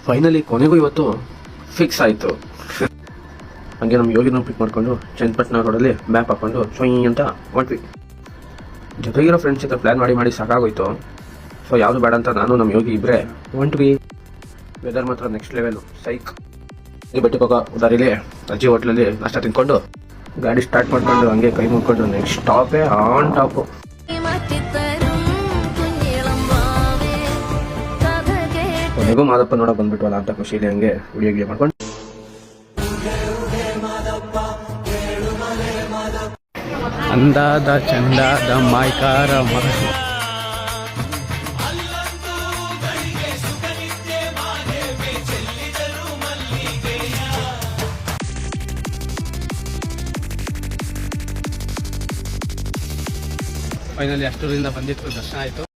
Finally ಕೊನೆಗೂ ಇವತ್ತು fix ಆಯಿತು. ಹಂಗೆ ನಮ್ಮ ಯೋಗಿನ ಪಿಕ್ ಮಾಡಿಕೊಂಡು ಚನ್ನಪಟ್ಟಣ ರೋಡಲ್ಲಿ ಮ್ಯಾಪ್ ಹಾಕೊಂಡು ಸೊಯ್ ಅಂತ ಹೊಂಟ್ವಿ. ಜೊತೆಗಿರೋ ಫ್ರೆಂಡ್ಸ್ ಜೊತೆ ಪ್ಲ್ಯಾನ್ ಮಾಡಿ ಸಾಕಾಗೋಯ್ತು. ಸೊ ಯಾವುದು ಬೇಡ ಅಂತ ನಾನು ನಮ್ಮ ಯೋಗಿ ಇಬ್ಬರೇ ಹೊಂಟ್ವಿ. ವೆದರ್ ಮಾತ್ರ ನೆಕ್ಸ್ಟ್ ಲೆವೆಲು, ಸೈಕ್. ಈ ಬೆಟ್ಟಕ್ಕೆ ಹೋಗೋ ದಾರಿಲಿ ಅಜ್ಜಿ ಹೋಟ್ಲಲ್ಲಿ ನಾಷ್ಟ ತಿನ್ಕೊಂಡು ಗಾಡಿ ಸ್ಟಾರ್ಟ್ ಮಾಡ್ಕೊಂಡು ಹಂಗೆ ಕೈ ಮುಗ್ಕೊಂಡು ನೆಕ್ಸ್ಟ್ ಸ್ಟಾಪೇ ಆನ್ ಟಾಪು. ಕೊನೆಗೂ ಮಾದಪ್ಪ ನೋಡಕ್ ಬಂದ್ಬಿಟ್ವಲ್ಲ ಅಂತ ಖುಷಿಲಿ ಹಂಗೆ ವಿಡಿಯೋ ಮಾಡ್ಕೊಂಡು ಅಂದಾದ ಚಂದಾದ ಮಾಯ್ಕಾರ ಫೈನಲಿ ಅಷ್ಟೂರಿಂದ ಬಂದಿತ್ತು, ದರ್ಶನ ಆಯಿತು.